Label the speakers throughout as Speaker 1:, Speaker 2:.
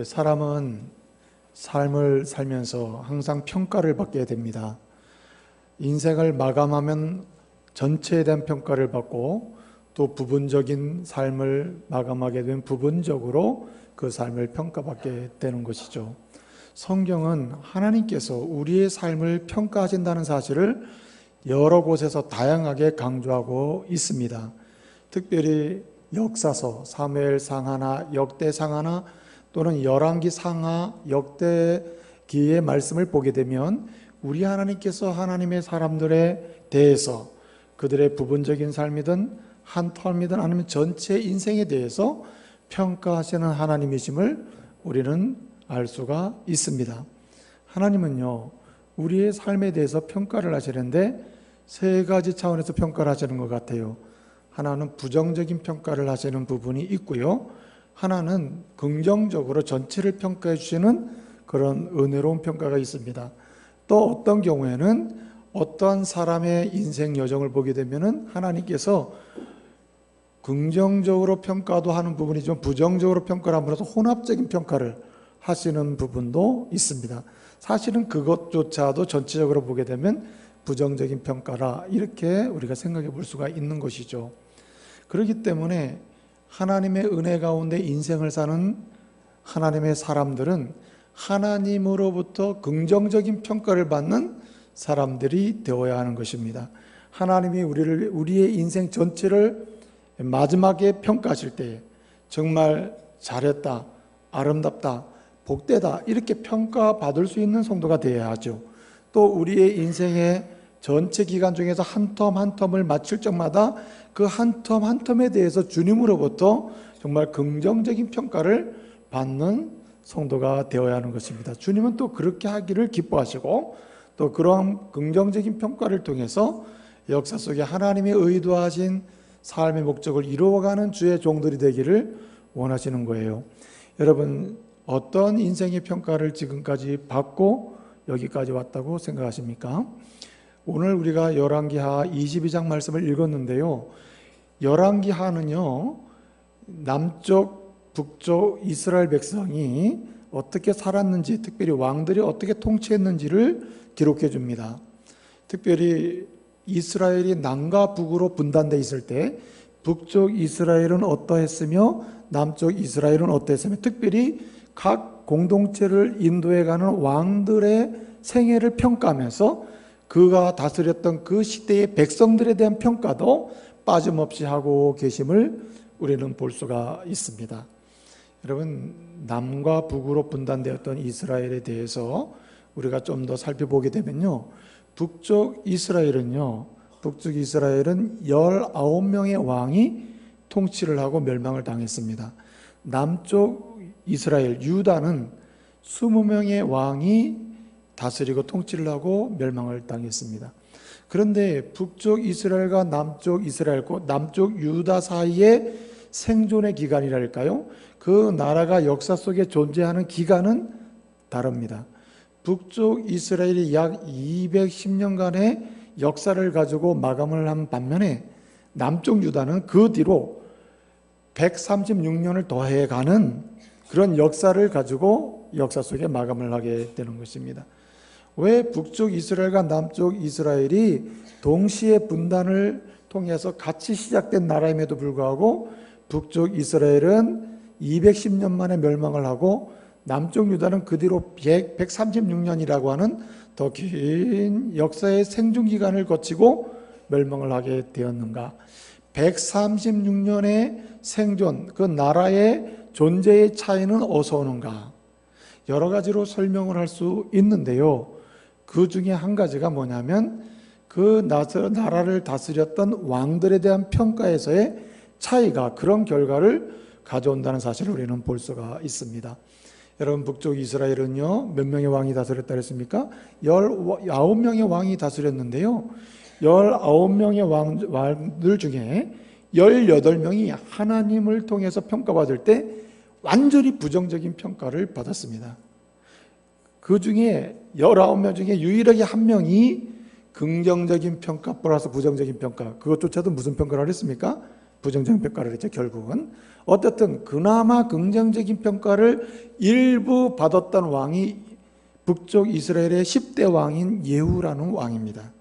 Speaker 1: 사람은 삶을 살면서 항상 평가를 받게 됩니다. 인생을 마감하면 전체에 대한 평가를 받고 또 부분적인 삶을 마감하게 되면 부분적으로 그 삶을 평가받게 되는 것이죠. 성경은 하나님께서 우리의 삶을 평가하신다는 사실을 여러 곳에서 다양하게 강조하고 있습니다. 특별히 역사서, 사무엘상하나 역대상하나 또는 열왕기상하, 역대기의 말씀을 보게 되면 우리 하나님께서 하나님의 사람들에 대해서 그들의 부분적인 삶이든 한 텀이든 아니면 전체 인생에 대해서 평가하시는 하나님이심을 우리는 알 수가 있습니다. 하나님은요, 우리의 삶에 대해서 평가를 하시는데 세 가지 차원에서 평가를 하시는 것 같아요. 하나는 부정적인 평가를 하시는 부분이 있고요, 하나는 긍정적으로 전체를 평가해 주시는 그런 은혜로운 평가가 있습니다. 또 어떤 경우에는 어떠한 사람의 인생 여정을 보게 되면은 하나님께서 긍정적으로 평가도 하는 부분이지만 부정적으로 평가를 함으로써 혼합적인 평가를 하시는 부분도 있습니다. 사실은 그것조차도 전체적으로 보게 되면 부정적인 평가라, 이렇게 우리가 생각해 볼 수가 있는 것이죠. 그렇기 때문에 하나님의 은혜 가운데 인생을 사는 하나님의 사람들은 하나님으로부터 긍정적인 평가를 받는 사람들이 되어야 하는 것입니다. 하나님이 우리의 인생 전체를 마지막에 평가하실 때 정말 잘했다, 아름답다, 복되다, 이렇게 평가받을 수 있는 성도가 되어야 하죠. 또 우리의 인생의 전체 기간 중에서 한 텀 한 텀을 마칠 적마다 그 한 텀 한 텀에 대해서 주님으로부터 정말 긍정적인 평가를 받는 성도가 되어야 하는 것입니다. 주님은 또 그렇게 하기를 기뻐하시고 또 그러한 긍정적인 평가를 통해서 역사 속에 하나님이 의도하신 삶의 목적을 이루어가는 주의 종들이 되기를 원하시는 거예요. 여러분, 어떤 인생의 평가를 지금까지 받고 여기까지 왔다고 생각하십니까? 오늘 우리가 열왕기하 22장 말씀을 읽었는데요, 열왕기하는요, 남쪽 북쪽 이스라엘 백성이 어떻게 살았는지, 특별히 왕들이 어떻게 통치했는지를 기록해 줍니다. 특별히 이스라엘이 남과 북으로 분단되어 있을 때 북쪽 이스라엘은 어떠했으며 남쪽 이스라엘은 어떠했으며, 특별히 각 공동체를 인도해가는 왕들의 생애를 평가하면서 그가 다스렸던 그 시대의 백성들에 대한 평가도 빠짐없이 하고 계심을 우리는 볼 수가 있습니다. 여러분, 남과 북으로 분단되었던 이스라엘에 대해서 우리가 좀 더 살펴보게 되면요, 북쪽 이스라엘은 19명의 왕이 통치를 하고 멸망을 당했습니다. 남쪽 이스라엘, 유다는 20명의 왕이 다스리고 통치를 하고 멸망을 당했습니다. 그런데 북쪽 이스라엘과 남쪽 이스라엘, 남쪽 유다 사이의 생존의 기간이랄까요? 그 나라가 역사 속에 존재하는 기간은 다릅니다. 북쪽 이스라엘이 약 210년간의 역사를 가지고 마감을 한 반면에 남쪽 유다는 그 뒤로 136년을 더해가는 그런 역사를 가지고 역사 속에 마감을 하게 되는 것입니다. 왜 북쪽 이스라엘과 남쪽 이스라엘이 동시에 분단을 통해서 같이 시작된 나라임에도 불구하고 북쪽 이스라엘은 210년 만에 멸망을 하고 남쪽 유다는 그 뒤로 136년이라고 하는 더 긴 역사의 생존 기간을 거치고 멸망을 하게 되었는가? 136년의 생존, 그 나라의 존재의 차이는 어디서 오는가? 여러 가지로 설명을 할 수 있는데요, 그 중에 한 가지가 뭐냐면 그 나라를 다스렸던 왕들에 대한 평가에서의 차이가 그런 결과를 가져온다는 사실을 우리는 볼 수가 있습니다. 여러분, 북쪽 이스라엘은요, 몇 명의 왕이 다스렸다 그랬습니까? 19명의 왕이 다스렸는데요, 19명의 왕들 중에 18명이 하나님을 통해서 평가받을 때 완전히 부정적인 평가를 받았습니다. 그 중에 19명 중에 유일하게 한 명이 긍정적인 평가 플러스 부정적인 평가, 그것조차도 무슨 평가를 했습니까? 부정적인 평가를 했죠. 결국은 어쨌든 그나마 긍정적인 평가를 일부 받았던 왕이 북쪽 이스라엘의 10대 왕인 예후라는 왕입니다.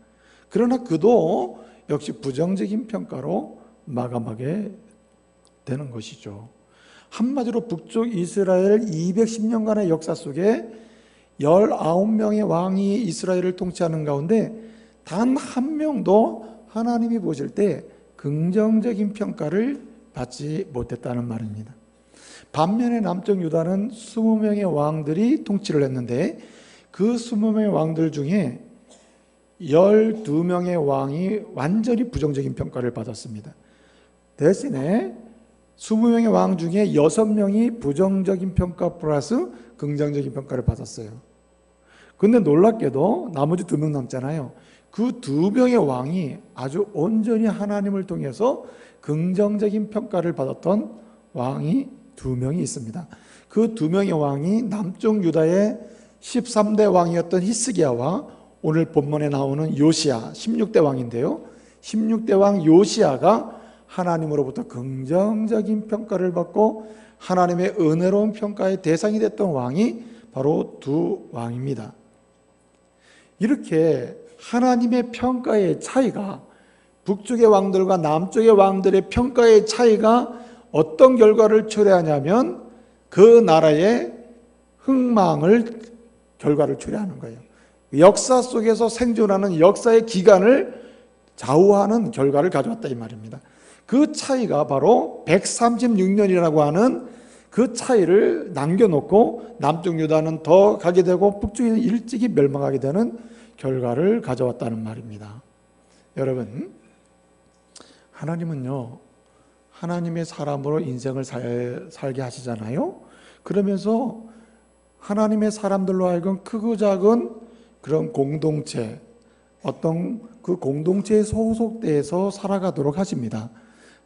Speaker 1: 그러나 그도 역시 부정적인 평가로 마감하게 되는 것이죠. 한마디로 북쪽 이스라엘 210년간의 역사 속에 19명의 왕이 이스라엘을 통치하는 가운데 단 한 명도 하나님이 보실 때 긍정적인 평가를 받지 못했다는 말입니다. 반면에 남쪽 유다는 20명의 왕들이 통치를 했는데 그 20명의 왕들 중에 12명의 왕이 완전히 부정적인 평가를 받았습니다. 대신에 20명의 왕 중에 6명이 부정적인 평가 플러스 긍정적인 평가를 받았어요. 근데 놀랍게도 나머지 2명 남잖아요. 그 2명의 왕이 아주 온전히 하나님을 통해서 긍정적인 평가를 받았던 왕이 2명이 있습니다. 그 2명의 왕이 남쪽 유다의 13대 왕이었던 히스기야와 오늘 본문에 나오는 요시야 16대 왕인데요. 16대 왕 요시야가 하나님으로부터 긍정적인 평가를 받고 하나님의 은혜로운 평가의 대상이 됐던 왕이 바로 2 왕입니다. 이렇게 하나님의 평가의 차이가, 북쪽의 왕들과 남쪽의 왕들의 평가의 차이가 어떤 결과를 초래하냐면 그 나라의 결과를 초래하는 거예요. 역사 속에서 생존하는 역사의 기간을 좌우하는 결과를 가져왔다 이 말입니다. 그 차이가 바로 136년이라고 하는 그 차이를 남겨놓고 남쪽 유다는 더 가게 되고 북쪽에는 일찍이 멸망하게 되는 결과를 가져왔다는 말입니다. 여러분, 하나님은요, 하나님의 사람으로 인생을 살게 하시잖아요. 그러면서 하나님의 사람들로 하여금 크고 작은 그런 공동체, 어떤 그 공동체에 소속돼서 살아가도록 하십니다.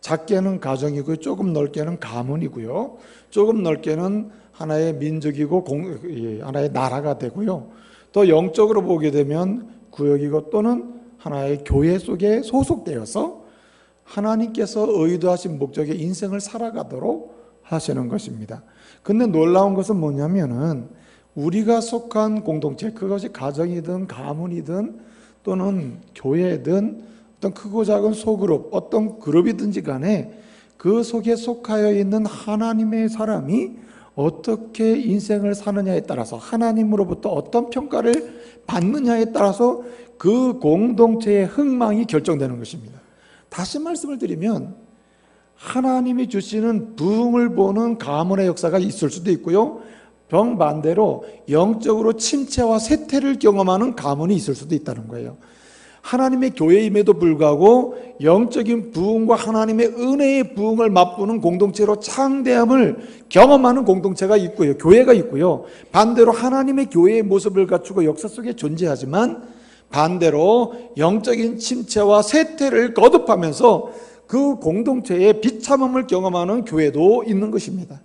Speaker 1: 작게는 가정이고요, 조금 넓게는 가문이고요, 조금 넓게는 하나의 민족이고 하나의 나라가 되고요, 또 영적으로 보게 되면 구역이고 또는 하나의 교회 속에 소속되어서 하나님께서 의도하신 목적의 인생을 살아가도록 하시는 것입니다. 근데 놀라운 것은 뭐냐면은 우리가 속한 공동체, 그것이 가정이든 가문이든 또는 교회든 어떤 크고 작은 소그룹, 어떤 그룹이든지 간에 그 속에 속하여 있는 하나님의 사람이 어떻게 인생을 사느냐에 따라서, 하나님으로부터 어떤 평가를 받느냐에 따라서 그 공동체의 흥망이 결정되는 것입니다. 다시 말씀을 드리면 하나님이 주시는 부흥을 보는 가문의 역사가 있을 수도 있고요, 정반대로 영적으로 침체와 쇠퇴를 경험하는 가문이 있을 수도 있다는 거예요. 하나님의 교회임에도 불구하고 영적인 부흥과 하나님의 은혜의 부흥을 맛보는 공동체로 창대함을 경험하는 공동체가 있고요, 교회가 있고요, 반대로 하나님의 교회의 모습을 갖추고 역사 속에 존재하지만 반대로 영적인 침체와 쇠퇴를 거듭하면서 그 공동체의 비참함을 경험하는 교회도 있는 것입니다.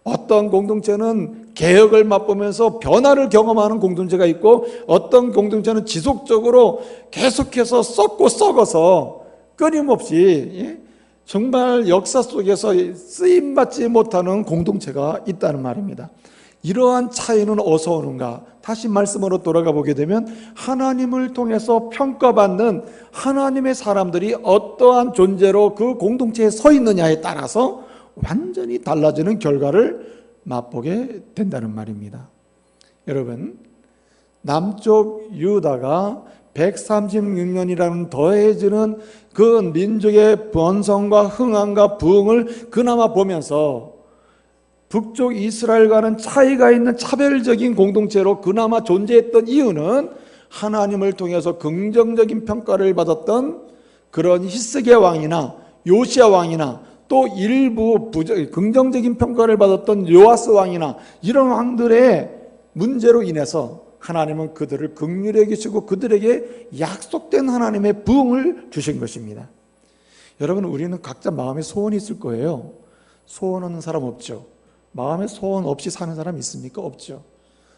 Speaker 1: 어떤 공동체는 개혁을 맛보면서 변화를 경험하는 공동체가 있고, 어떤 공동체는 지속적으로 계속해서 썩고 썩어서 끊임없이 정말 역사 속에서 쓰임받지 못하는 공동체가 있다는 말입니다. 이러한 차이는 어디서 오는가? 다시 말씀으로 돌아가 보게 되면 하나님을 통해서 평가받는 하나님의 사람들이 어떠한 존재로 그 공동체에 서 있느냐에 따라서 완전히 달라지는 결과를 맛보게 된다는 말입니다. 여러분, 남쪽 유다가 136년이라는 더해지는 그 민족의 번성과 흥황과 부흥을 그나마 보면서 북쪽 이스라엘과는 차이가 있는 차별적인 공동체로 그나마 존재했던 이유는 하나님을 통해서 긍정적인 평가를 받았던 그런 히스기야 왕이나 요시야 왕이나 또 일부 긍정적인 평가를 받았던 요아스 왕이나 이런 왕들의 문제로 인해서 하나님은 그들을 긍휼히 여기시고 그들에게 약속된 하나님의 부흥을 주신 것입니다. 여러분, 우리는 각자 마음에 소원이 있을 거예요. 소원 없는 사람 없죠. 마음에 소원 없이 사는 사람 있습니까? 없죠.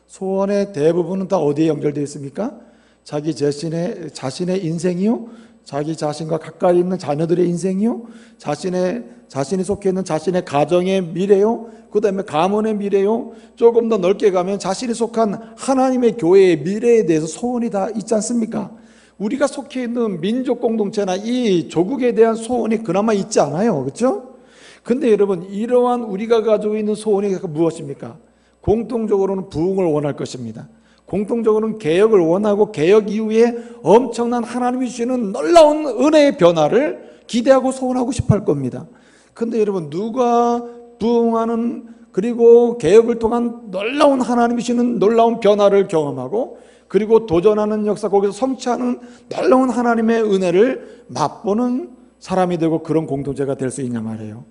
Speaker 1: 소원의 대부분은 다 어디에 연결되어 있습니까? 자기 자신의 인생이요, 자기 자신과 가까이 있는 자녀들의 인생이요, 자신이 속해 있는 자신의 가정의 미래요, 그 다음에 가문의 미래요, 조금 더 넓게 가면 자신이 속한 하나님의 교회의 미래에 대해서 소원이 다 있지 않습니까? 우리가 속해 있는 민족 공동체나 이 조국에 대한 소원이 그나마 있지 않아요, 그렇죠? 근데 여러분, 이러한 우리가 가지고 있는 소원이 무엇입니까? 공통적으로는 부흥을 원할 것입니다. 공통적으로는 개혁을 원하고, 개혁 이후에 엄청난 하나님이 주시는 놀라운 은혜의 변화를 기대하고 소원하고 싶어 할 겁니다. 근데 여러분, 누가 부흥하는, 그리고 개혁을 통한 놀라운 하나님이 주시는 놀라운 변화를 경험하고, 그리고 도전하는 역사, 거기서 성취하는 놀라운 하나님의 은혜를 맛보는 사람이 되고 그런 공동체가 될 수 있냐 말이에요.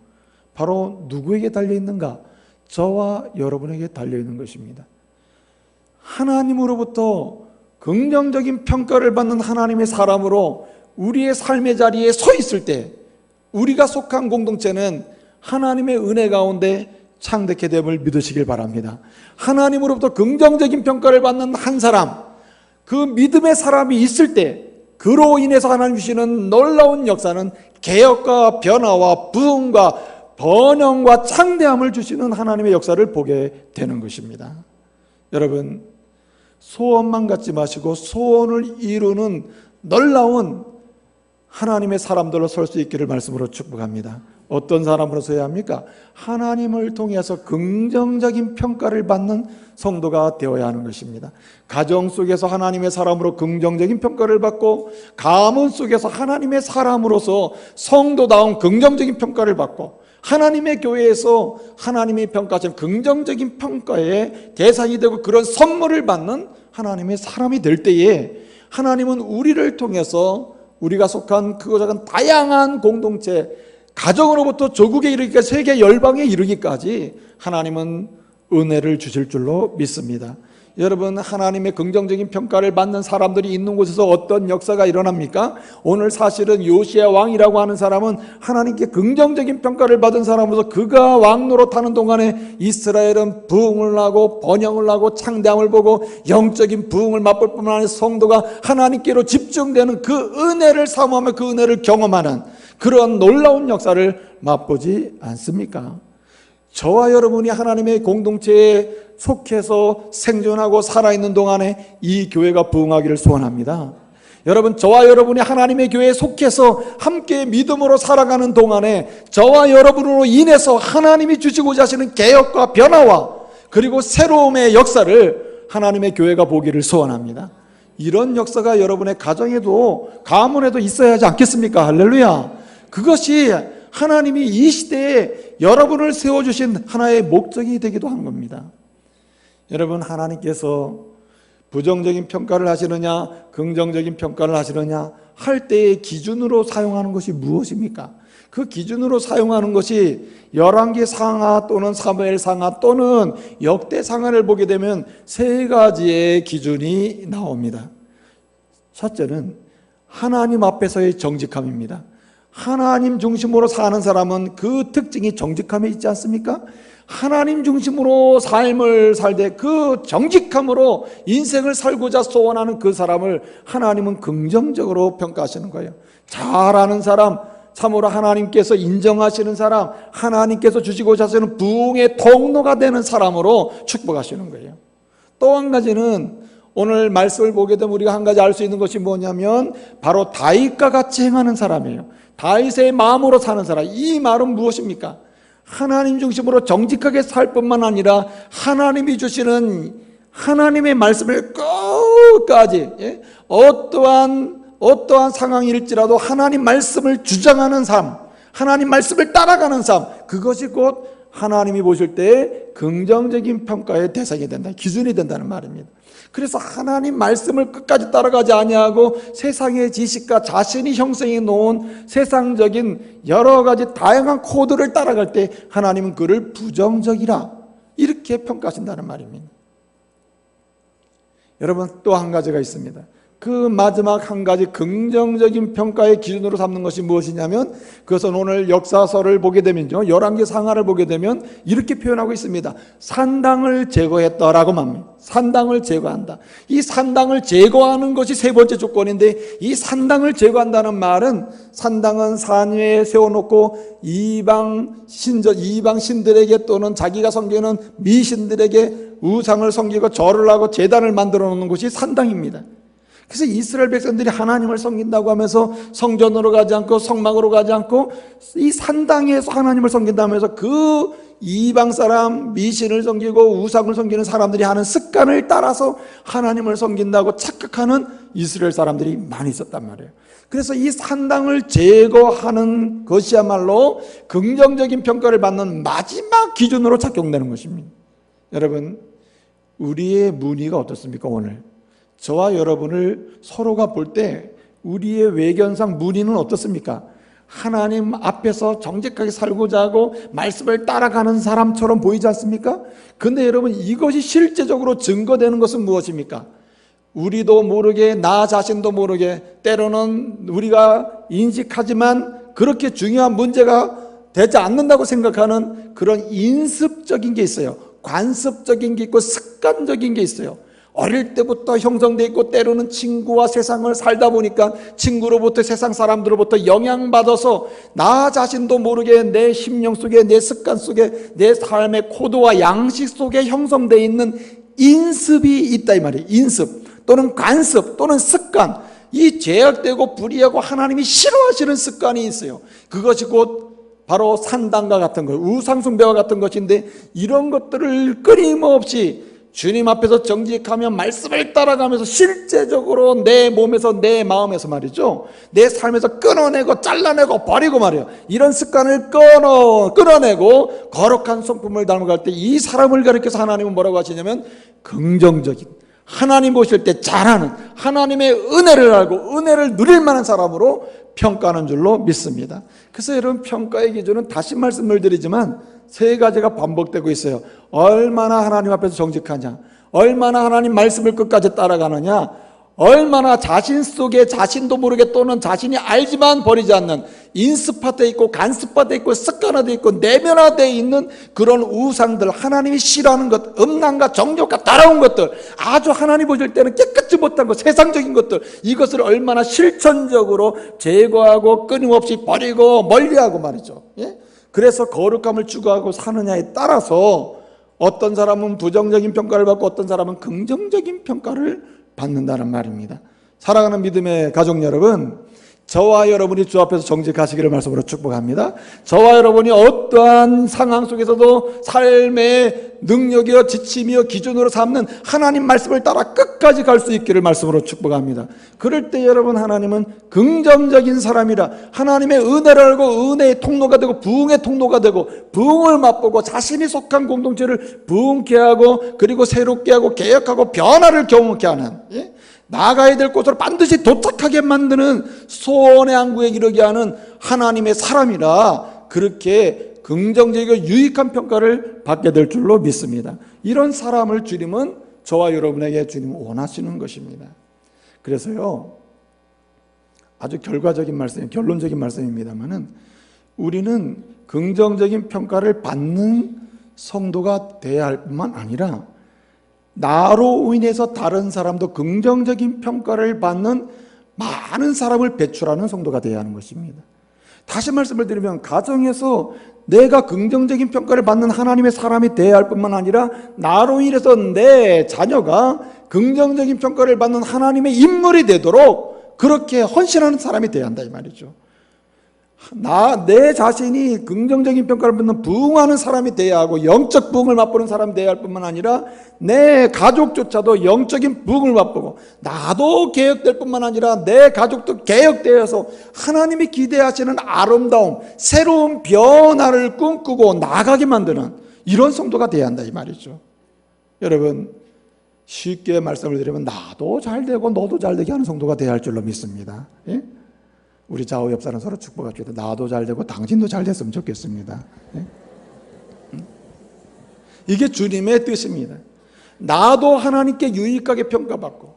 Speaker 1: 바로 누구에게 달려있는가? 저와 여러분에게 달려있는 것입니다. 하나님으로부터 긍정적인 평가를 받는 하나님의 사람으로 우리의 삶의 자리에 서 있을 때, 우리가 속한 공동체는 하나님의 은혜 가운데 창대케 됨을 믿으시길 바랍니다. 하나님으로부터 긍정적인 평가를 받는 한 사람, 그 믿음의 사람이 있을 때, 그로 인해서 하나님 주시는 놀라운 역사는 개혁과 변화와 부흥과 번영과 창대함을 주시는 하나님의 역사를 보게 되는 것입니다. 여러분, 소원만 갖지 마시고 소원을 이루는 놀라운 하나님의 사람들로 설 수 있기를 말씀으로 축복합니다. 어떤 사람으로 서야 합니까? 하나님을 통해서 긍정적인 평가를 받는 성도가 되어야 하는 것입니다. 가정 속에서 하나님의 사람으로 긍정적인 평가를 받고, 가문 속에서 하나님의 사람으로서 성도다운 긍정적인 평가를 받고, 하나님의 교회에서 하나님이 평가하시는 긍정적인 평가의 대상이 되고 그런 선물을 받는 하나님의 사람이 될 때에, 하나님은 우리를 통해서 우리가 속한 크고 작은 다양한 공동체, 가정으로부터 조국에 이르기까지, 세계 열방에 이르기까지 하나님은 은혜를 주실 줄로 믿습니다. 여러분, 하나님의 긍정적인 평가를 받는 사람들이 있는 곳에서 어떤 역사가 일어납니까? 오늘 사실은 요시야 왕이라고 하는 사람은 하나님께 긍정적인 평가를 받은 사람으로서 그가 왕노릇하는 동안에 이스라엘은 부흥을 하고 번영을 하고 창대함을 보고 영적인 부흥을 맛볼 뿐만 아니라 성도가 하나님께로 집중되는 그 은혜를 사모하며 그 은혜를 경험하는 그런 놀라운 역사를 맛보지 않습니까? 저와 여러분이 하나님의 공동체에 속해서 생존하고 살아있는 동안에 이 교회가 부흥하기를 소원합니다. 여러분, 저와 여러분이 하나님의 교회에 속해서 함께 믿음으로 살아가는 동안에 저와 여러분으로 인해서 하나님이 주시고자 하시는 개혁과 변화와 그리고 새로움의 역사를 하나님의 교회가 보기를 소원합니다. 이런 역사가 여러분의 가정에도 가문에도 있어야 하지 않겠습니까? 할렐루야. 그것이 하나님이 이 시대에 여러분을 세워주신 하나의 목적이 되기도 한 겁니다. 여러분, 하나님께서 부정적인 평가를 하시느냐 긍정적인 평가를 하시느냐 할 때의 기준으로 사용하는 것이 무엇입니까? 그 기준으로 사용하는 것이 열왕기 상하 또는 사무엘 상하 또는 역대 상하를 보게 되면 세 가지의 기준이 나옵니다. 첫째는 하나님 앞에서의 정직함입니다. 하나님 중심으로 사는 사람은 그 특징이 정직함에 있지 않습니까? 하나님 중심으로 삶을 살 때 그 정직함으로 인생을 살고자 소원하는 그 사람을 하나님은 긍정적으로 평가하시는 거예요. 잘하는 사람, 참으로 하나님께서 인정하시는 사람, 하나님께서 주시고자 하시는 부흥의 통로가 되는 사람으로 축복하시는 거예요. 또 한 가지는 오늘 말씀을 보게 되면 우리가 한 가지 알 수 있는 것이 뭐냐면 바로 다윗과 같이 행하는 사람이에요. 다윗의 마음으로 사는 사람. 이 말은 무엇입니까? 하나님 중심으로 정직하게 살 뿐만 아니라 하나님이 주시는 하나님의 말씀을 끝까지 어떠한 상황일지라도 하나님 말씀을 주장하는 삶, 하나님 말씀을 따라가는 삶, 그것이 곧 하나님이 보실 때 긍정적인 평가의 대상이 된다, 기준이 된다는 말입니다. 그래서 하나님 말씀을 끝까지 따라가지 아니하고 세상의 지식과 자신이 형성해 놓은 세상적인 여러 가지 다양한 코드를 따라갈 때 하나님은 그를 부정적이라 이렇게 평가하신다는 말입니다. 여러분, 또 한 가지가 있습니다. 그 마지막 한 가지 긍정적인 평가의 기준으로 삼는 것이 무엇이냐면, 그것은 오늘 역사서를 보게 되면요, 열왕기 상하를 보게 되면 이렇게 표현하고 있습니다. 산당을 제거했다라고 말합니다. 산당을 제거한다. 이 산당을 제거하는 것이 세 번째 조건인데, 이 산당을 제거한다는 말은, 산당은 산 위에 세워놓고 이방 신들에게 또는 자기가 섬기는 미신들에게 우상을 섬기고 절을 하고 제단을 만들어 놓는 곳이 산당입니다. 그래서 이스라엘 백성들이 하나님을 섬긴다고 하면서 성전으로 가지 않고 성막으로 가지 않고 이 산당에서 하나님을 섬긴다면서 그 이방 사람, 미신을 섬기고 우상을 섬기는 사람들이 하는 습관을 따라서 하나님을 섬긴다고 착각하는 이스라엘 사람들이 많이 있었단 말이에요. 그래서 이 산당을 제거하는 것이야말로 긍정적인 평가를 받는 마지막 기준으로 작용되는 것입니다. 여러분, 우리의 문의가 어떻습니까? 오늘 저와 여러분을 서로가 볼 때 우리의 외견상 문의는 어떻습니까? 하나님 앞에서 정직하게 살고자 하고 말씀을 따라가는 사람처럼 보이지 않습니까? 근데 여러분, 이것이 실제적으로 증거되는 것은 무엇입니까? 우리도 모르게, 나 자신도 모르게, 때로는 우리가 인식하지만 그렇게 중요한 문제가 되지 않는다고 생각하는 그런 인습적인 게 있어요. 관습적인 게 있고 습관적인 게 있어요. 어릴 때부터 형성되어 있고, 때로는 친구와 세상을 살다 보니까 친구로부터, 세상 사람들로부터 영향받아서 나 자신도 모르게 내 심령 속에, 내 습관 속에, 내 삶의 코드와 양식 속에 형성되어 있는 인습이 있다 이 말이에요. 인습 또는 관습 또는 습관, 이 죄악되고 불의하고 하나님이 싫어하시는 습관이 있어요. 그것이 곧 바로 산당과 같은 것, 우상숭배와 같은 것인데, 이런 것들을 끊임없이 주님 앞에서 정직하며 말씀을 따라가면서 실제적으로 내 몸에서, 내 마음에서 말이죠, 내 삶에서 끊어내고 잘라내고 버리고 말이에요. 이런 습관을 끊어내고 거룩한 성품을 닮아갈 때 이 사람을 가리켜서 하나님은 뭐라고 하시냐면, 긍정적인, 하나님 보실 때 잘하는, 하나님의 은혜를 알고 은혜를 누릴 만한 사람으로 평가하는 줄로 믿습니다. 그래서 여러분, 평가의 기준은 다시 말씀을 드리지만 세 가지가 반복되고 있어요. 얼마나 하나님 앞에서 정직하냐, 얼마나 하나님 말씀을 끝까지 따라가느냐, 얼마나 자신 속에 자신도 모르게 또는 자신이 알지만 버리지 않는 인습화되어 있고 간습화되어 있고 습관화되어 있고 내면화되어 있는 그런 우상들, 하나님이 싫어하는 것, 음란과 정욕과 따라온 것들, 아주 하나님 보실 때는 깨끗이 못한 것, 세상적인 것들, 이것을 얼마나 실천적으로 제거하고 끊임없이 버리고 멀리하고 말이죠. 예? 그래서 거룩함을 추구하고 사느냐에 따라서 어떤 사람은 부정적인 평가를 받고 어떤 사람은 긍정적인 평가를 받는다는 말입니다. 사랑하는 믿음의 가족 여러분, 저와 여러분이 주 앞에서 정직하시기를 말씀으로 축복합니다. 저와 여러분이 어떠한 상황 속에서도 삶의 능력이여 지침이여 기준으로 삼는 하나님 말씀을 따라 끝까지 갈 수 있기를 말씀으로 축복합니다. 그럴 때 여러분, 하나님은 긍정적인 사람이라 하나님의 은혜를 알고 은혜의 통로가 되고 부흥의 통로가 되고, 부흥을 맛보고 자신이 속한 공동체를 부흥케 하고, 그리고 새롭게 하고 개혁하고 변화를 경험케 하는, 예? 나가야 될 곳으로 반드시 도착하게 만드는 소원의 항구에 이르게 하는 하나님의 사람이라 그렇게 긍정적이고 유익한 평가를 받게 될 줄로 믿습니다. 이런 사람을 주님은 저와 여러분에게 주님은 원하시는 것입니다. 그래서요, 아주 결과적인 말씀, 결론적인 말씀입니다만은, 우리는 긍정적인 평가를 받는 성도가 되어야 할 뿐만 아니라 나로 인해서 다른 사람도 긍정적인 평가를 받는 많은 사람을 배출하는 성도가 되어야 하는 것입니다. 다시 말씀을 드리면, 가정에서 내가 긍정적인 평가를 받는 하나님의 사람이 되어야 할 뿐만 아니라 나로 인해서 내 자녀가 긍정적인 평가를 받는 하나님의 인물이 되도록 그렇게 헌신하는 사람이 되어야 한다 이 말이죠. 내 자신이 긍정적인 평가를 받는 부흥하는 사람이 되어야 하고, 영적 부흥을 맛보는 사람이 되어야 할 뿐만 아니라 내 가족조차도 영적인 부흥을 맛보고, 나도 개혁될 뿐만 아니라 내 가족도 개혁되어서 하나님이 기대하시는 아름다움, 새로운 변화를 꿈꾸고 나가게 만드는 이런 성도가 되어야 한다 이 말이죠. 여러분, 쉽게 말씀을 드리면 나도 잘 되고 너도 잘 되게 하는 성도가 되어야 할 줄로 믿습니다. 예? 우리 좌우 옆 사람 서로 축복합시다. 나도 잘 되고 당신도 잘 됐으면 좋겠습니다. 네? 이게 주님의 뜻입니다. 나도 하나님께 유익하게 평가받고,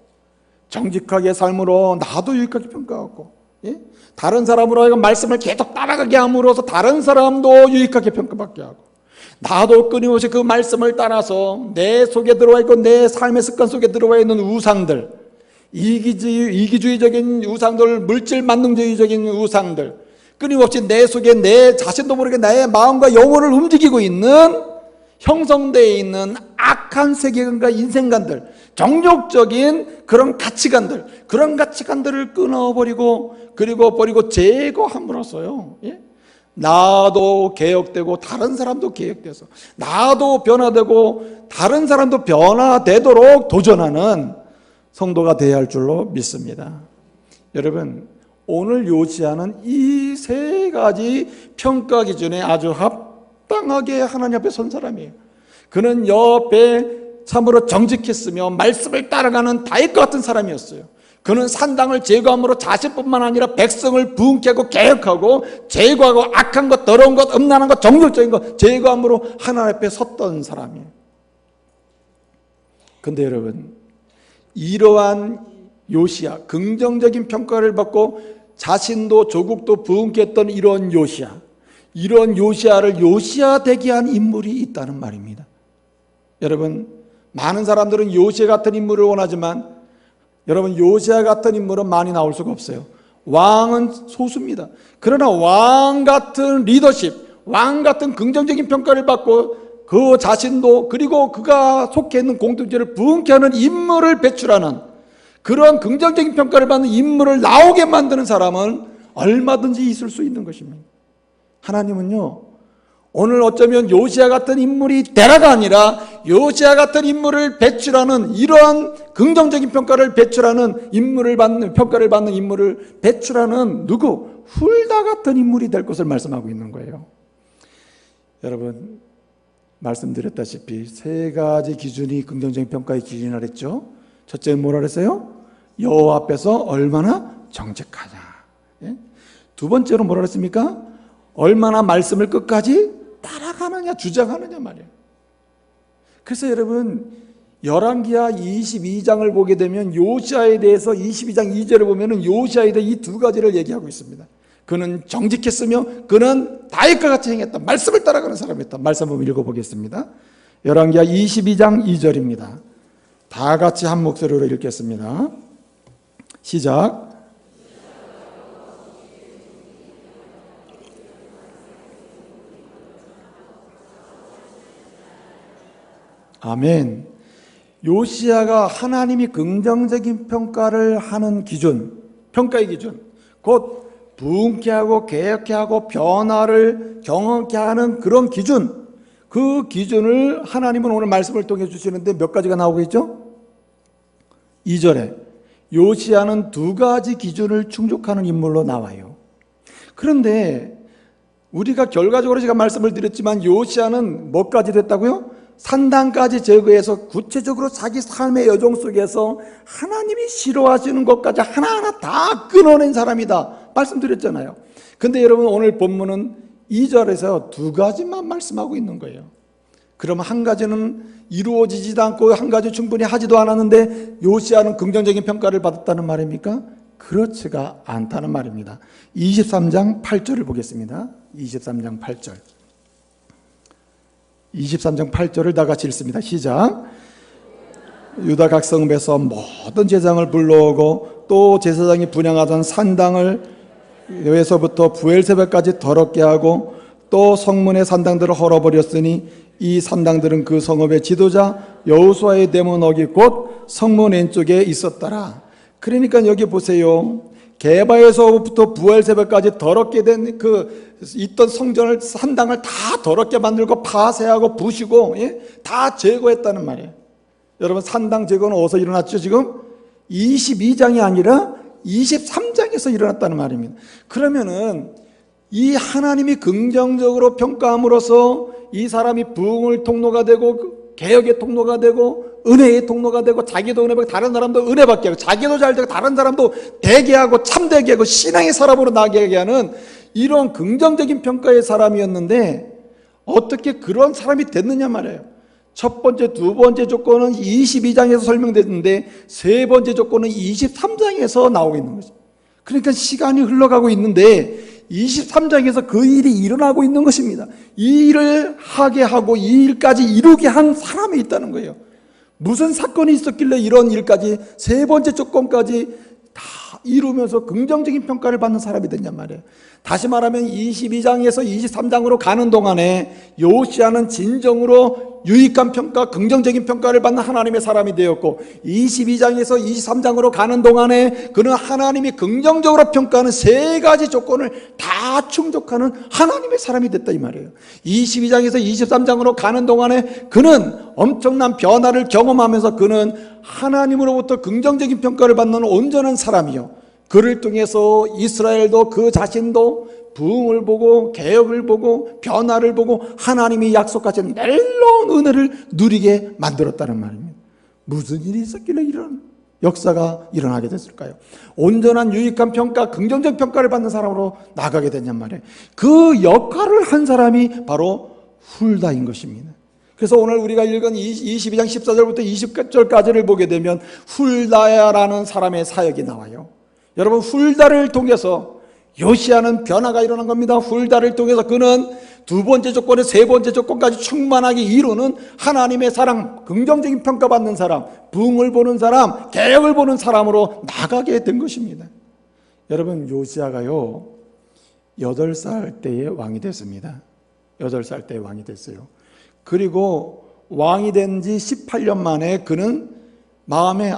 Speaker 1: 정직하게 삶으로 나도 유익하게 평가하고, 예? 다른 사람으로 하여금 말씀을 계속 따라가게 함으로써 다른 사람도 유익하게 평가받게 하고, 나도 끊임없이 그 말씀을 따라서 내 속에 들어와 있고 내 삶의 습관 속에 들어와 있는 우상들, 이기주의적인 우상들, 물질 만능주의적인 우상들, 끊임없이 내 속에 내 자신도 모르게 나의 마음과 영혼을 움직이고 있는, 형성되어 있는 악한 세계관과 인생관들, 정욕적인 그런 가치관들, 그런 가치관들을 끊어버리고, 그리고 제거함으로써요, 예? 나도 개혁되고 다른 사람도 개혁돼서, 나도 변화되고 다른 사람도 변화되도록 도전하는 성도가 되어야 할 줄로 믿습니다. 여러분, 오늘 요시야는 이 세 가지 평가 기준에 아주 합당하게 하나님 앞에 선 사람이에요. 그는 옆에 참으로 정직했으며 말씀을 따라가는 다윗과 같은 사람이었어요. 그는 산당을 제거함으로 자신뿐만 아니라 백성을 부흥케 하고 개혁하고 제거하고 악한 것, 더러운 것, 음란한 것, 정욕적인 것 제거함으로 하나님 앞에 섰던 사람이에요. 그런데 여러분, 이러한 요시야, 긍정적인 평가를 받고 자신도 조국도 부흥케 했던 이런 요시야를 요시야 되게 한 인물이 있다는 말입니다. 여러분, 많은 사람들은 요시야 같은 인물을 원하지만 여러분, 요시야 같은 인물은 많이 나올 수가 없어요. 왕은 소수입니다. 그러나 왕 같은 리더십, 왕 같은 긍정적인 평가를 받고 그 자신도 그리고 그가 속해 있는 공동체를 부흥케 하는 인물을 배출하는, 그런 긍정적인 평가를 받는 인물을 나오게 만드는 사람은 얼마든지 있을 수 있는 것입니다. 하나님은요, 오늘 어쩌면 요시야 같은 인물이 되라가 아니라 요시야 같은 인물을 배출하는, 이러한 긍정적인 평가를 배출하는 평가를 받는 인물을 배출하는 누구? 훌다 같은 인물이 될 것을 말씀하고 있는 거예요. 여러분, 말씀드렸다시피 세 가지 기준이 긍정적인 평가의 기준이라 그랬죠. 첫째는 뭐라 그랬어요? 여호와 앞에서 얼마나 정직하냐. 예? 두 번째로 뭐라 그랬습니까? 얼마나 말씀을 끝까지 따라가느냐, 주장하느냐 말이에요. 그래서 여러분, 열왕기하 22장을 보게 되면 요시야에 대해서 22장 2절을 보면 요시야에 대해 이 두 가지를 얘기하고 있습니다. 그는 정직했으며 그는 다윗과 같이 행했다. 말씀을 따라가는 사람이었다. 말씀 한번 읽어보겠습니다. 열왕기하 22장 2절입니다. 다 같이 한 목소리로 읽겠습니다. 시작. 아멘. 요시야가 하나님이 긍정적인 평가를 하는 기준, 평가의 기준, 곧 부흥케 하고 개혁케 하고 변화를 경험케 하는 그런 기준, 그 기준을 하나님은 오늘 말씀을 통해 주시는데 몇 가지가 나오고 있죠? 2절에 요시야는 두 가지 기준을 충족하는 인물로 나와요. 그런데 우리가 결과적으로 제가 말씀을 드렸지만 요시야는 뭐까지 됐다고요? 산당까지 제거해서 구체적으로 자기 삶의 여정 속에서 하나님이 싫어하시는 것까지 하나하나 다 끊어낸 사람이다 말씀드렸잖아요. 근데 여러분, 오늘 본문은 2절에서 두 가지만 말씀하고 있는 거예요. 그럼 한 가지는 이루어지지도 않고 한 가지 충분히 하지도 않았는데 요시야는 긍정적인 평가를 받았다는 말입니까? 그렇지가 않다는 말입니다. 23장 8절을 보겠습니다. 23장 8절. 23장 8절을 다 같이 읽습니다. 시작. 유다 각 성읍에서 모든 제사장을 불러오고 또 제사장이 분향하던 산당을 에서부터 부엘세바까지 더럽게 하고 또 성문의 산당들을 헐어버렸으니 이 산당들은 그 성읍의 지도자 여호수아의 대문 어기 곧 성문 왼쪽에 있었더라. 그러니까 여기 보세요. 게바에서부터 부엘세바까지 더럽게 된 있던 성전을, 산당을 다 더럽게 만들고 파쇄하고 부시고, 예? 다 제거했다는 말이에요. 여러분, 산당 제거는 어디서 일어났죠? 지금 22장이 아니라 23장에서 일어났다는 말입니다. 그러면은 이 하나님이 긍정적으로 평가함으로써 이 사람이 부흥의 통로가 되고 개혁의 통로가 되고 은혜의 통로가 되고 자기도 은혜 받고 다른 사람도 은혜 받게 하고 자기도 잘 되고 다른 사람도 되게 하고 참되게 하고 신앙의 사람으로 나게 하는 이런 긍정적인 평가의 사람이었는데 어떻게 그런 사람이 됐느냐 말이에요. 첫 번째, 두 번째 조건은 22장에서 설명됐는데 세 번째 조건은 23장에서 나오고 있는 것입니다. 그러니까 시간이 흘러가고 있는데 23장에서 그 일이 일어나고 있는 것입니다. 이 일을 하게 하고 이 일까지 이루게 한 사람이 있다는 거예요. 무슨 사건이 있었길래 이런 일까지 세 번째 조건까지 다 이루면서 긍정적인 평가를 받는 사람이 됐냔 말이에요. 다시 말하면 22장에서 23장으로 가는 동안에 요시야는 진정으로 유익한 평가, 긍정적인 평가를 받는 하나님의 사람이 되었고, 22장에서 23장으로 가는 동안에 그는 하나님이 긍정적으로 평가하는 세 가지 조건을 다 충족하는 하나님의 사람이 됐다 이 말이에요. 22장에서 23장으로 가는 동안에 그는 엄청난 변화를 경험하면서 그는 하나님으로부터 긍정적인 평가를 받는 온전한 사람이요, 그를 통해서 이스라엘도 그 자신도 부흥을 보고 개혁을 보고 변화를 보고 하나님이 약속하신 놀라운 은혜를 누리게 만들었다는 말입니다. 무슨 일이 있었길래 이런 역사가 일어나게 됐을까요? 온전한 유익한 평가, 긍정적 평가를 받는 사람으로 나가게 됐냔 말이에요. 그 역할을 한 사람이 바로 훌다인 것입니다. 그래서 오늘 우리가 읽은 22장 14절부터 20절까지를 보게 되면 훌다야라는 사람의 사역이 나와요. 여러분, 훌다를 통해서 요시야는 변화가 일어난 겁니다. 훌다를 통해서 그는 두 번째 조건에 세 번째 조건까지 충만하게 이루는 하나님의 사람, 긍정적인 평가받는 사람, 부흥을 보는 사람, 개혁을 보는 사람으로 나가게 된 것입니다. 여러분, 요시야가요 8살 때에 왕이 됐습니다. 8살 때에 왕이 됐어요. 그리고 왕이 된 지 18년 만에 그는 마음에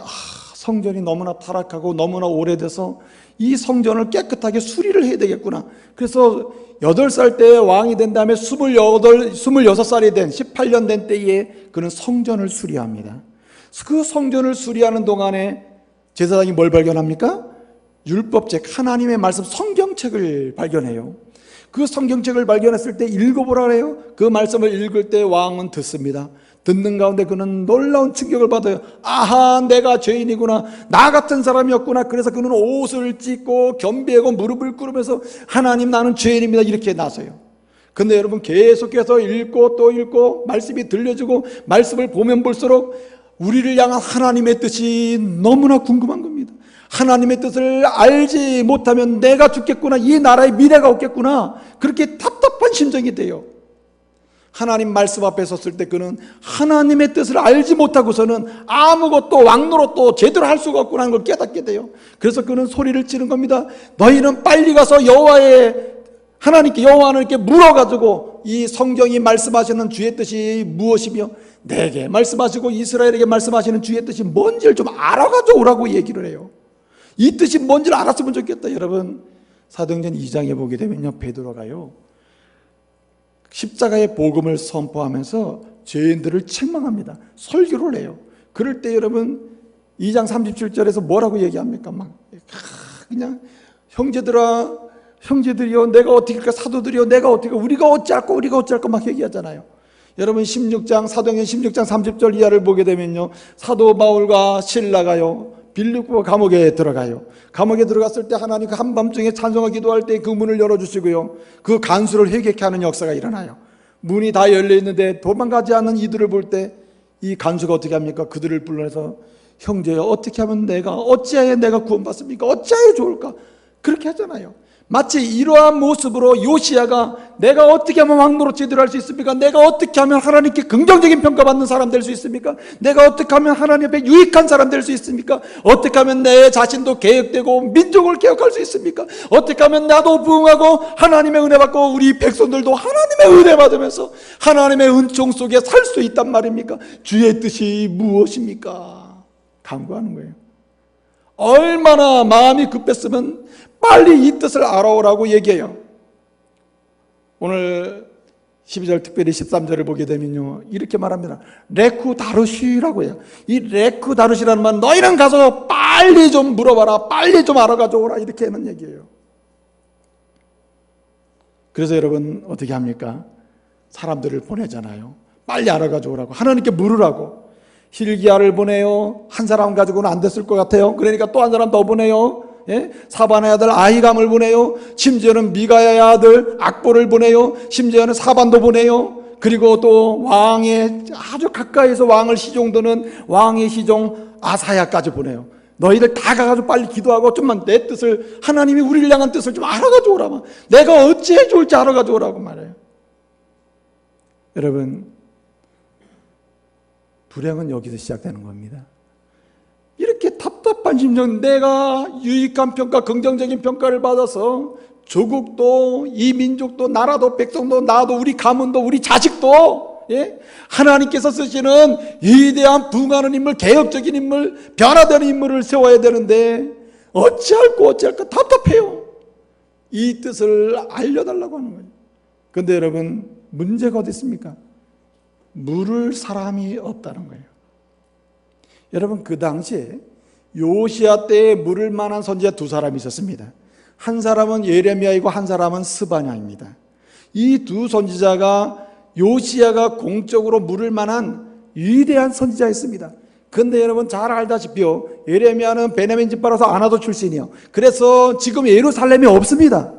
Speaker 1: 성전이 너무나 타락하고 너무나 오래돼서 이 성전을 깨끗하게 수리를 해야 되겠구나. 그래서 8살 때에 왕이 된 다음에 26살이 된 18년 된 때에 그는 성전을 수리합니다. 그 성전을 수리하는 동안에 제사장이 뭘 발견합니까? 율법책, 하나님의 말씀 성경책을 발견해요. 그 성경책을 발견했을 때 읽어보라 그래요. 그 말씀을 읽을 때 왕은 듣습니다. 듣는 가운데 그는 놀라운 충격을 받아요. 아하, 내가 죄인이구나, 나 같은 사람이었구나. 그래서 그는 옷을 찢고 겸비하고 무릎을 꿇으면서 하나님, 나는 죄인입니다, 이렇게 나서요. 근데 여러분, 계속해서 읽고 또 읽고 말씀이 들려주고 말씀을 보면 볼수록 우리를 향한 하나님의 뜻이 너무나 궁금한 겁니다. 하나님의 뜻을 알지 못하면 내가 죽겠구나, 이 나라의 미래가 없겠구나, 그렇게 답답한 심정이 돼요. 하나님 말씀 앞에 섰을 때 그는 하나님의 뜻을 알지 못하고서는 아무것도 왕노릇도 제대로 할 수가 없구나 하는 걸 깨닫게 돼요. 그래서 그는 소리를 치는 겁니다. 너희는 빨리 가서 여호와의 하나님께, 여호와 하나님께 물어가지고 이 성경이 말씀하시는 주의 뜻이 무엇이며 내게 말씀하시고 이스라엘에게 말씀하시는 주의 뜻이 뭔지를 좀 알아가지고 오라고 얘기를 해요. 이 뜻이 뭔지를 알았으면 좋겠다. 여러분, 사도행전 2장에 보게 되면요, 베드로가요 십자가의 복음을 선포하면서 죄인들을 책망합니다. 설교를 해요. 그럴 때 여러분 2장 37절에서 뭐라고 얘기합니까? 막 그냥 형제들이요, 내가 어떻게 할까, 사도들이요, 내가 어떻게, 우리가 어찌할까 막 얘기하잖아요. 여러분 16장, 사도행전 16장 30절 이하를 보게 되면요, 사도 바울과 실라가요 빌립보 감옥에 들어가요. 감옥에 들어갔을 때 하나님 그 한밤중에 찬송하 기도할 때 그 문을 열어주시고요, 그 간수를 회개케 하는 역사가 일어나요. 문이 다 열려있는데 도망가지 않는 이들을 볼 때 이 간수가 어떻게 합니까? 그들을 불러내서 형제여, 어떻게 하면 어찌하여 내가 구원받습니까? 어찌하여 좋을까? 그렇게 하잖아요. 마치 이러한 모습으로 요시야가 내가 어떻게 하면 왕노릇 제대로 할 수 있습니까? 내가 어떻게 하면 하나님께 긍정적인 평가받는 사람 될 수 있습니까? 내가 어떻게 하면 하나님 앞에 유익한 사람 될 수 있습니까? 어떻게 하면 내 자신도 개혁되고 민족을 개혁할 수 있습니까? 어떻게 하면 나도 부흥하고 하나님의 은혜 받고 우리 백성들도 하나님의 은혜 받으면서 하나님의 은총 속에 살 수 있단 말입니까? 주의 뜻이 무엇입니까? 간구하는 거예요. 얼마나 마음이 급했으면 빨리 이 뜻을 알아오라고 얘기해요. 오늘 12절 특별히 13절을 보게 되면요, 이렇게 말합니다. 레쿠 다루시라고 해요. 이 레쿠 다루시라는 말은 너희는 가서 빨리 좀 물어봐라, 빨리 좀 알아가지고 오라, 이렇게 하는 얘기예요. 그래서 여러분 어떻게 합니까? 사람들을 보내잖아요. 빨리 알아가지고 오라고, 하나님께 물으라고. hil기야를 보내요. 한 사람 가지고는 안 됐을 것 같아요. 그러니까 또 한 사람 더 보내요. 사반의 아들 아히감을 보내요. 심지어는 미가야의 아들 악보를 보내요. 심지어는 사반도 보내요. 그리고 또 왕의 아주 가까이서 왕을 시종드는 왕의 시종 아사야까지 보내요. 너희들 다 가가지고 빨리 기도하고 좀만 내 뜻을, 하나님이 우리를 향한 뜻을 좀 알아가지고 오라고, 내가 어찌해 줄지 알아가지고 오라고 말해요. 여러분, 불행은 여기서 시작되는 겁니다. 이렇게 답답한 심정, 내가 유익한 평가, 긍정적인 평가를 받아서 조국도, 이 민족도, 나라도, 백성도, 나도, 우리 가문도, 우리 자식도, 예? 하나님께서 쓰시는 위대한 부흥하는 인물, 개혁적인 인물, 변화되는 인물을 세워야 되는데 어찌할까 답답해요. 이 뜻을 알려달라고 하는 거예요. 그런데 여러분, 문제가 어디 있습니까? 물을 사람이 없다는 거예요. 여러분, 그 당시에 요시야 때에 물을 만한 선지자 두 사람이 있었습니다. 한 사람은 예레미야이고 한 사람은 스바냐입니다. 이 두 선지자가 요시야가 공적으로 물을 만한 위대한 선지자였습니다. 그런데 여러분 잘 알다시피요, 예레미야는 베냐민 지파라서 아나도 출신이요. 그래서 지금 예루살렘이 없습니다.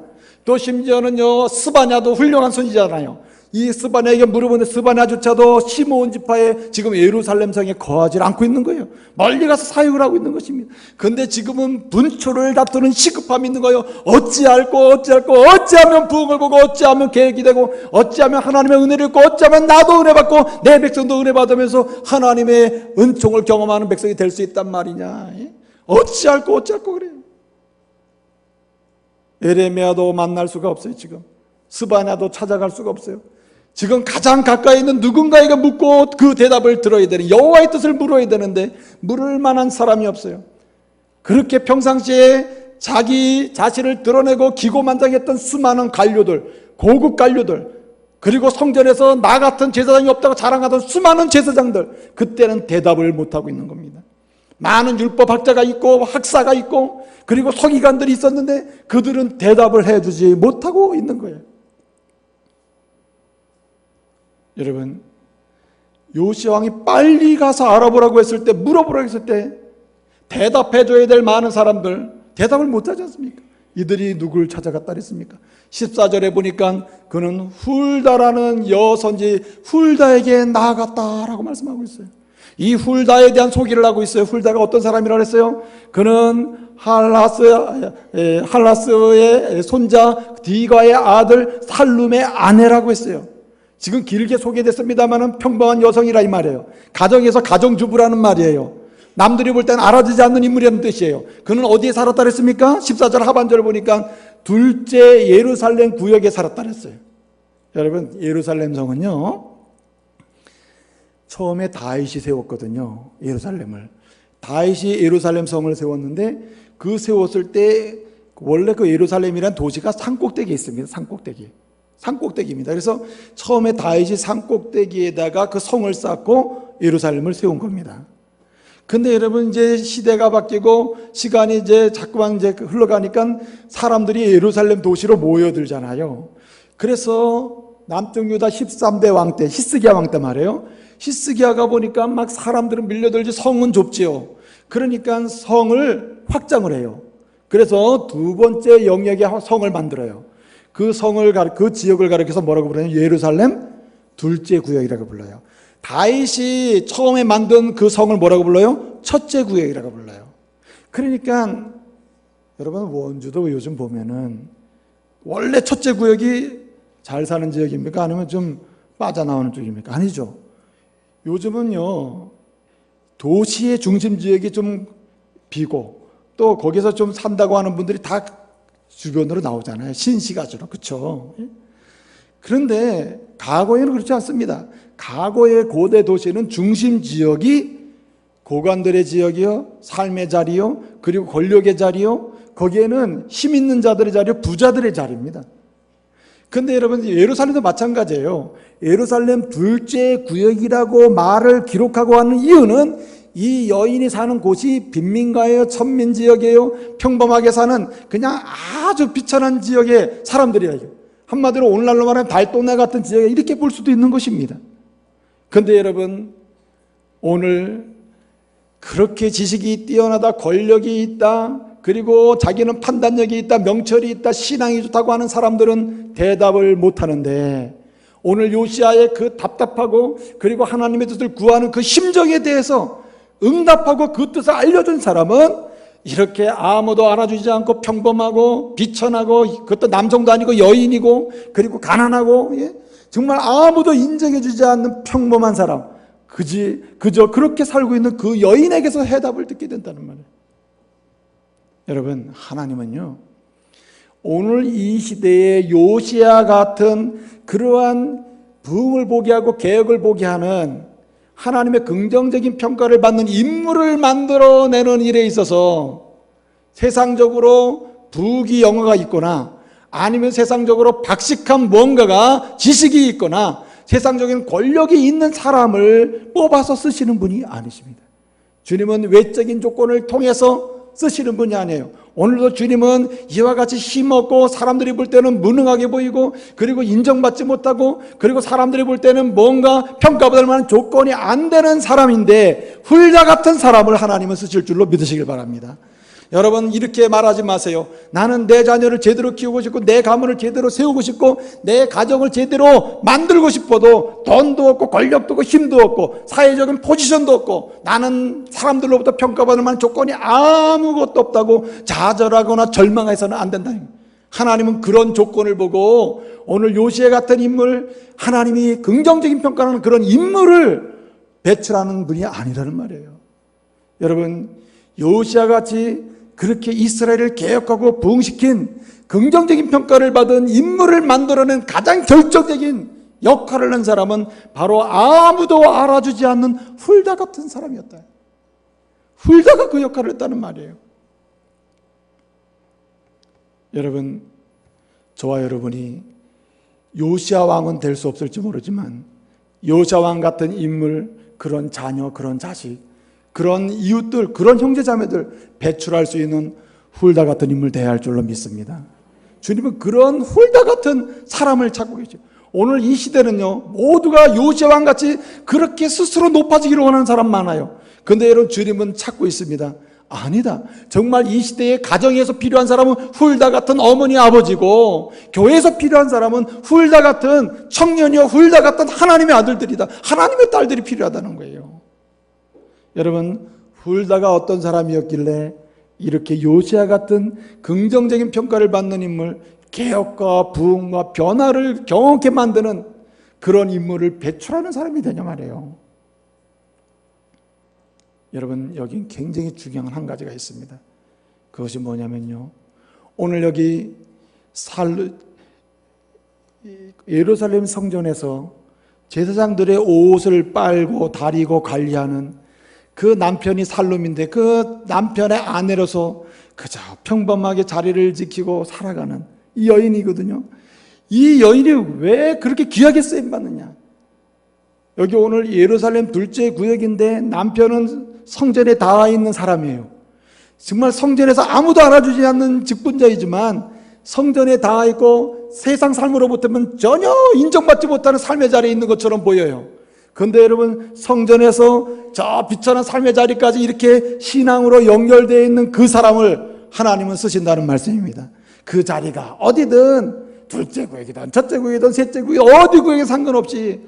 Speaker 1: 또 심지어는요, 스바냐도 훌륭한 선지자잖아요. 이 스바냐에게 물어보는데 스바냐조차도 시므온 지파에 지금 예루살렘 성에 거하지 않고 있는 거예요. 멀리 가서 사역을 하고 있는 것입니다. 그런데 지금은 분초를 다투는 시급함이 있는 거예요. 어찌하면 부흥을 보고, 어찌하면 계획이 되고, 어찌하면 하나님의 은혜를 입고, 어찌하면 나도 은혜 받고 내 백성도 은혜 받으면서 하나님의 은총을 경험하는 백성이 될 수 있단 말이냐. 어찌할꼬 그래요. 예레미야도 만날 수가 없어요. 지금 스바냐도 찾아갈 수가 없어요. 지금 가장 가까이 있는 누군가에게 묻고 그 대답을 들어야 되는, 여호와의 뜻을 물어야 되는데 물을 만한 사람이 없어요. 그렇게 평상시에 자기 자신을 드러내고 기고만장했던 수많은 관료들, 고급 관료들, 그리고 성전에서 나 같은 제사장이 없다고 자랑하던 수많은 제사장들, 그때는 대답을 못하고 있는 겁니다. 많은 율법학자가 있고 학사가 있고 그리고 서기관들이 있었는데 그들은 대답을 해주지 못하고 있는 거예요. 여러분, 요시야 왕이 빨리 가서 알아보라고 했을 때, 물어보라고 했을 때 대답해줘야 될 많은 사람들 대답을 못하지 않습니까? 이들이 누굴 찾아갔다 그랬습니까? 14절에 보니까 그는 훌다라는 여선지 훌다에게 나아갔다라고 말씀하고 있어요. 이 훌다에 대한 소개를 하고 있어요. 훌다가 어떤 사람이라고 했어요? 그는 할라스의 손자 디가의 아들 살룸의 아내라고 했어요. 지금 길게 소개됐습니다만 평범한 여성이라 이 말이에요. 가정에서 가정주부라는 말이에요. 남들이 볼 때는 알아지지 않는 인물이라는 뜻이에요. 그는 어디에 살았다 그랬습니까? 14절 하반절을 보니까 둘째 예루살렘 구역에 살았다 그랬어요. 여러분, 예루살렘 성은요, 처음에 다윗이 세웠거든요. 예루살렘을. 다윗이 예루살렘 성을 세웠는데 그 세웠을 때 원래 그 예루살렘이란 도시가 산꼭대기에 있습니다. 산꼭대기입니다. 그래서 처음에 다윗이 산꼭대기에다가 그 성을 쌓고 예루살렘을 세운 겁니다. 근데 여러분, 이제 시대가 바뀌고 시간이 이제 자꾸만 이제 흘러가니까 사람들이 예루살렘 도시로 모여들잖아요. 그래서 남쪽 유다 13대 왕 때, 히스기야 왕 때 말이에요. 히스기야가 보니까 막 사람들은 밀려들지, 성은 좁지요. 그러니까 성을 확장을 해요. 그래서 두 번째 영역의 성을 만들어요. 그 지역을 가리켜서 뭐라고 부르냐면 예루살렘 둘째 구역이라고 불러요. 다윗이 처음에 만든 그 성을 뭐라고 불러요? 첫째 구역이라고 불러요. 그러니까 여러분, 원주도 요즘 보면은 원래 첫째 구역이 잘 사는 지역입니까? 아니면 좀 빠져나오는 쪽입니까? 아니죠. 요즘은요, 도시의 중심 지역이 좀 비고 또 거기서 좀 산다고 하는 분들이 다 주변으로 나오잖아요. 신시가지로. 그렇죠? 그런데 과거에는 그렇지 않습니다. 과거의 고대 도시는 중심 지역이 고관들의 지역이요, 삶의 자리요, 그리고 권력의 자리요, 거기에는 힘 있는 자들의 자리요, 부자들의 자리입니다. 그런데 여러분, 예루살렘도 마찬가지예요. 예루살렘 둘째 구역이라고 말을 기록하고 하는 이유는 이 여인이 사는 곳이 빈민가예요, 천민지역이에요, 평범하게 사는 그냥 아주 비천한 지역의 사람들이에요. 한마디로 오늘날로 말하면 달동네 같은 지역에 이렇게 볼 수도 있는 것입니다. 그런데 여러분, 오늘 그렇게 지식이 뛰어나다, 권력이 있다, 그리고 자기는 판단력이 있다, 명철이 있다, 신앙이 좋다고 하는 사람들은 대답을 못하는데, 오늘 요시야의 그 답답하고 그리고 하나님의 뜻을 구하는 그 심정에 대해서 응답하고 그 뜻을 알려준 사람은 이렇게 아무도 알아주지 않고 평범하고 비천하고, 그것도 남성도 아니고 여인이고 그리고 가난하고, 정말 아무도 인정해주지 않는 평범한 사람, 그저 그렇게 살고 있는 그 여인에게서 해답을 듣게 된다는 말이에요. 여러분, 하나님은요, 오늘 이 시대에 요시야 같은 그러한 부흥을 보게 하고 개혁을 보게 하는 하나님의 긍정적인 평가를 받는 인물을 만들어내는 일에 있어서 세상적으로 부귀 영화가 있거나 아니면 세상적으로 박식한 뭔가가 지식이 있거나 세상적인 권력이 있는 사람을 뽑아서 쓰시는 분이 아니십니다. 주님은 외적인 조건을 통해서 쓰시는 분이 아니에요. 오늘도 주님은 이와 같이 힘없고 사람들이 볼 때는 무능하게 보이고 그리고 인정받지 못하고 그리고 사람들이 볼 때는 뭔가 평가받을 만한 조건이 안 되는 사람인데 훌다 같은 사람을 하나님은 쓰실 줄로 믿으시길 바랍니다. 여러분, 이렇게 말하지 마세요. 나는 내 자녀를 제대로 키우고 싶고 내 가문을 제대로 세우고 싶고 내 가정을 제대로 만들고 싶어도 돈도 없고 권력도 없고 힘도 없고 사회적인 포지션도 없고 나는 사람들로부터 평가받을 만한 조건이 아무것도 없다고 좌절하거나 절망해서는 안 된다. 하나님은 그런 조건을 보고 오늘 요시야 같은 인물, 하나님이 긍정적인 평가하는 그런 인물을 배출하는 분이 아니라는 말이에요. 여러분, 요시야 같이 그렇게 이스라엘을 개혁하고 부흥시킨 긍정적인 평가를 받은 인물을 만들어낸 가장 결정적인 역할을 한 사람은 바로 아무도 알아주지 않는 훌다 같은 사람이었다. 훌다가 그 역할을 했다는 말이에요. 여러분, 저와 여러분이 요시야 왕은 될 수 없을지 모르지만 요시야 왕 같은 인물, 그런 자녀, 그런 자식, 그런 이웃들, 그런 형제자매들 배출할 수 있는 훌다 같은 인물 되어야 할 줄로 믿습니다. 주님은 그런 훌다 같은 사람을 찾고 계시죠. 오늘 이 시대는요, 모두가 요시야 왕같이 그렇게 스스로 높아지기를 원하는 사람 많아요. 그런데 여러분, 주님은 찾고 있습니다. 아니다. 정말 이 시대에 가정에서 필요한 사람은 훌다 같은 어머니 아버지고 교회에서 필요한 사람은 훌다 같은 청년이요 훌다 같은 하나님의 아들들이다. 하나님의 딸들이 필요하다는 거예요. 여러분, 훌다가 어떤 사람이었길래 이렇게 요시야 같은 긍정적인 평가를 받는 인물, 개혁과 부흥과 변화를 경험케 만드는 그런 인물을 배출하는 사람이 되냐 말이에요. 여러분, 여긴 굉장히 중요한 한 가지가 있습니다. 그것이 뭐냐면요, 오늘 여기 예루살렘 성전에서 제사장들의 옷을 빨고 다리고 관리하는 그 남편이 살룸인데 그 남편의 아내로서 그저 평범하게 자리를 지키고 살아가는 이 여인이거든요. 이 여인이 왜 그렇게 귀하게 쓰임받느냐? 여기 오늘 예루살렘 둘째 구역인데 남편은 성전에 닿아 있는 사람이에요. 정말 성전에서 아무도 알아주지 않는 직분자이지만 성전에 닿아 있고 세상 삶으로부터는 전혀 인정받지 못하는 삶의 자리에 있는 것처럼 보여요. 그런데 여러분, 성전에서 저 비천한 삶의 자리까지 이렇게 신앙으로 연결되어 있는 그 사람을 하나님은 쓰신다는 말씀입니다. 그 자리가 어디든 둘째 구역이든 첫째 구역이든 셋째 구역 어디 구역에 상관없이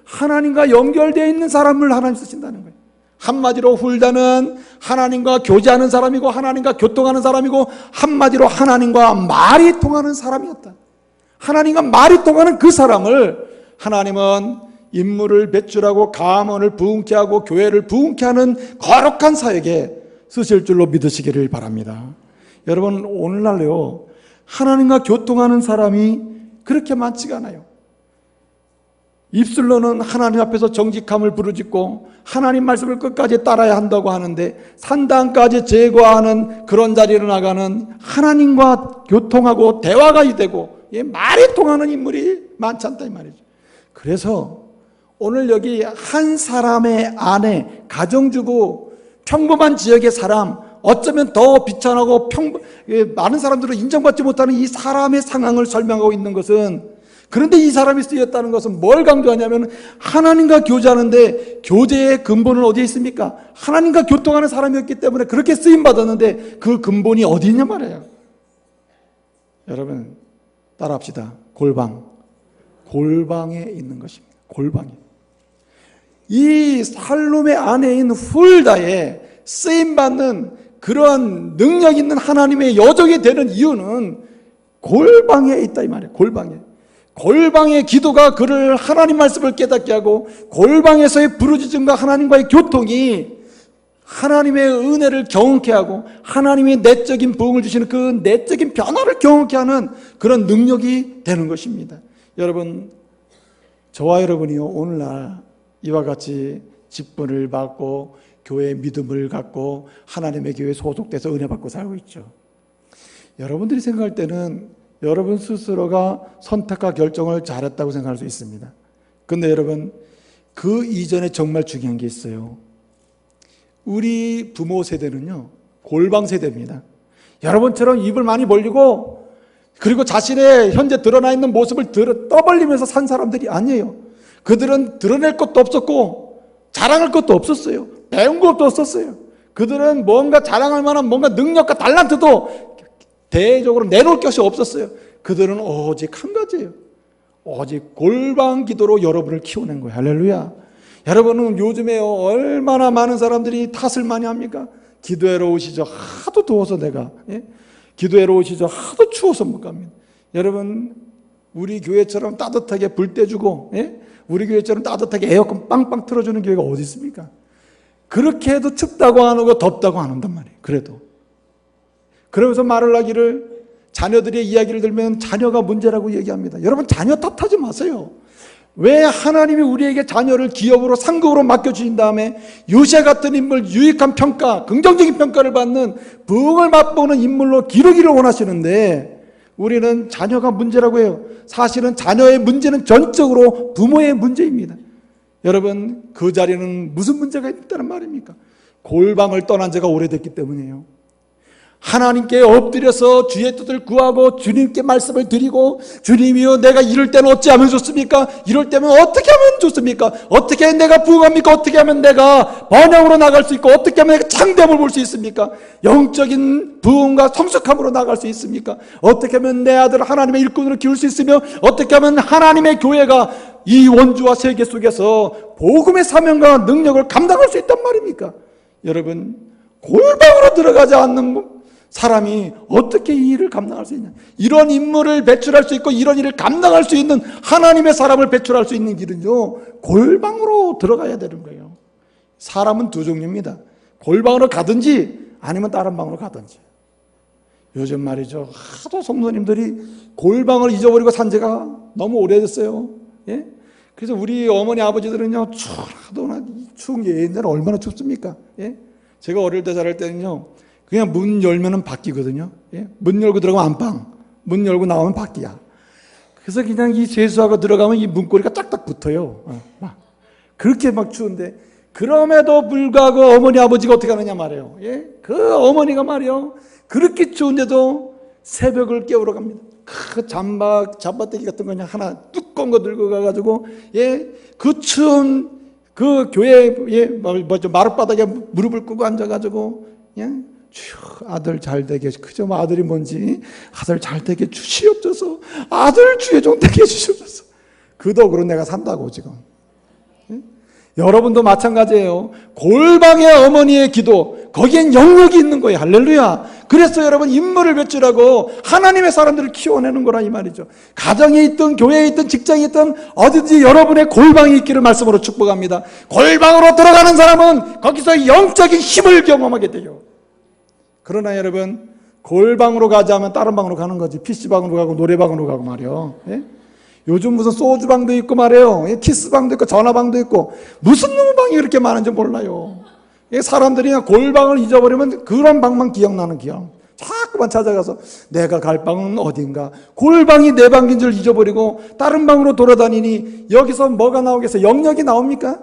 Speaker 1: 하나님과 연결되어 있는 사람을 하나님 쓰신다는 거예요. 한마디로 훌다는 하나님과 교제하는 사람이고 하나님과 교통하는 사람이고 한마디로 하나님과 말이 통하는 사람이었다. 하나님과 말이 통하는 그 사람을 하나님은 인물을 배출하고 가문을 부흥케 하고 교회를 부흥케 하는 거룩한 사역에 쓰실 줄로 믿으시기를 바랍니다. 여러분, 오늘날요, 하나님과 교통하는 사람이 그렇게 많지가 않아요. 입술로는 하나님 앞에서 정직함을 부르짖고 하나님 말씀을 끝까지 따라야 한다고 하는데 산당까지 제거하는 그런 자리로 나가는 하나님과 교통하고 대화가 되고 말이 통하는 인물이 많지 않다 이 말이죠. 그래서 오늘 여기 한 사람의 아내, 가정주부, 평범한 지역의 사람, 어쩌면 더 비천하고 많은 사람들은 인정받지 못하는 이 사람의 상황을 설명하고 있는 것은, 그런데 이 사람이 쓰였다는 것은 뭘 강조하냐면 하나님과 교제하는데 교제의 근본은 어디에 있습니까? 하나님과 교통하는 사람이었기 때문에 그렇게 쓰임받았는데 그 근본이 어디 있냐 말이에요. 여러분, 따라합시다. 골방. 골방에 있는 것입니다. 골방에. 이 살룸의 안에 있는 훌다에 쓰임받는 그런 능력 있는 하나님의 여종이 되는 이유는 골방에 있다 이 말이에요. 골방에. 골방의 기도가 그를 하나님 말씀을 깨닫게 하고, 골방에서의 부르짖음과 하나님과의 교통이 하나님의 은혜를 경험케 하고 하나님의 내적인 부흥을 주시는 그 내적인 변화를 경험케 하는 그런 능력이 되는 것입니다. 여러분, 저와 여러분이요, 오늘날 이와 같이 직분을 받고 교회의 믿음을 갖고 하나님의 교회에 소속돼서 은혜 받고 살고 있죠. 여러분들이 생각할 때는 여러분 스스로가 선택과 결정을 잘했다고 생각할 수 있습니다. 그런데 여러분, 그 이전에 정말 중요한 게 있어요. 우리 부모 세대는요, 골방 세대입니다. 여러분처럼 입을 많이 벌리고 그리고 자신의 현재 드러나 있는 모습을 떠벌리면서 산 사람들이 아니에요. 그들은 드러낼 것도 없었고 자랑할 것도 없었어요. 배운 것도 없었어요. 그들은 뭔가 자랑할 만한 뭔가 능력과 달란트도 대외적으로 내놓을 것이 없었어요. 그들은 오직 한 가지예요. 오직 골방 기도로 여러분을 키워낸 거예요. 할렐루야. 여러분은 요즘에 얼마나 많은 사람들이 탓을 많이 합니까? 기도회로 오시죠. 하도 더워서 내가. 기도회로 오시죠. 하도 추워서 못 갑니다. 여러분, 우리 교회처럼 따뜻하게 불 떼주고, 우리 교회처럼 따뜻하게 에어컨 빵빵 틀어주는 교회가 어디 있습니까? 그렇게 해도 춥다고 안 오고 덥다고 안 온단 말이에요. 그래도. 그러면서 말을 하기를, 자녀들의 이야기를 들으면 자녀가 문제라고 얘기합니다. 여러분, 자녀 탓하지 마세요. 왜 하나님이 우리에게 자녀를 기업으로 상급으로 맡겨주신 다음에 요새 같은 인물, 유익한 평가, 긍정적인 평가를 받는 부흥을 맛보는 인물로 기르기를 원하시는데 우리는 자녀가 문제라고 해요. 사실은 자녀의 문제는 전적으로 부모의 문제입니다. 여러분, 그 자리는 무슨 문제가 있다는 말입니까? 골방을 떠난 지가 오래됐기 때문이에요. 하나님께 엎드려서 주의 뜻을 구하고 주님께 말씀을 드리고, 주님이여 내가 이럴 때는 어찌하면 좋습니까? 이럴 때면 어떻게 하면 좋습니까? 어떻게 하면 내가 부흥합니까? 어떻게 하면 내가 번영으로 나갈 수 있고, 어떻게 하면 내가 창대함을 볼 수 있습니까? 영적인 부흥과 성숙함으로 나갈 수 있습니까? 어떻게 하면 내 아들을 하나님의 일꾼으로 키울 수 있으며, 어떻게 하면 하나님의 교회가 이 원주와 세계 속에서 복음의 사명과 능력을 감당할 수 있단 말입니까? 여러분, 골방으로 들어가지 않는 사람이 어떻게 이 일을 감당할 수 있냐? 이런 인물을 배출할 수 있고 이런 일을 감당할 수 있는 하나님의 사람을 배출할 수 있는 길은요, 골방으로 들어가야 되는 거예요. 사람은 두 종류입니다. 골방으로 가든지 아니면 다른 방으로 가든지. 요즘 말이죠, 하도 성도님들이 골방을 잊어버리고 산 지가 너무 오래됐어요. 예? 그래서 우리 어머니 아버지들은요, 하도 추운 게 옛날에 얼마나 춥습니까? 예? 제가 어릴 때 자랄 때는요, 그냥 문 열면은 밖이거든요. 예? 문 열고 들어가면 안방, 문 열고 나오면 밖이야. 그래서 그냥 이 세수하고 들어가면 이 문고리가 딱딱 붙어요. 그렇게 막 추운데, 그럼에도 불구하고 어머니 아버지가 어떻게 하느냐 말이에요. 예? 그 어머니가 말이요, 그렇게 추운데도 새벽을 깨우러 갑니다. 그 잠바떼기 같은 거 그냥 하나 두꺼운 거 들고 가가지고, 예, 그 추운 그 교회, 예, 마룻바닥에 무릎을 꿇고 앉아가지고, 예, 아들 잘 되게, 그저 아들이 뭔지, 아들 잘 되게 주시옵소서, 아들 주의 종 되게 주시옵소서. 그 덕으로 내가 산다고 지금. 예? 여러분도 마찬가지예요. 골방의 어머니의 기도, 거기엔 영역이 있는 거예요. 할렐루야. 그래서 여러분, 인물을 배출하고 하나님의 사람들을 키워내는 거라 이 말이죠. 가정에 있든 교회에 있든 직장에 있든 어디든지 여러분의 골방이 있기를 말씀으로 축복합니다. 골방으로 들어가는 사람은 거기서 영적인 힘을 경험하게 돼요. 그러나 여러분, 골방으로 가지 않으면 다른 방으로 가는 거지. PC방으로 가고 노래방으로 가고 말이요. 예? 요즘 무슨 소주방도 있고 말이에요. 예? 키스방도 있고 전화방도 있고 무슨 놈의 방이 그렇게 많은지 몰라요. 예? 사람들이 그냥 골방을 잊어버리면 그런 방만 기억나는 기억. 자꾸만 찾아가서 내가 갈 방은 어딘가. 골방이 내 방인 줄 잊어버리고 다른 방으로 돌아다니니 여기서 뭐가 나오겠어요? 영역이 나옵니까?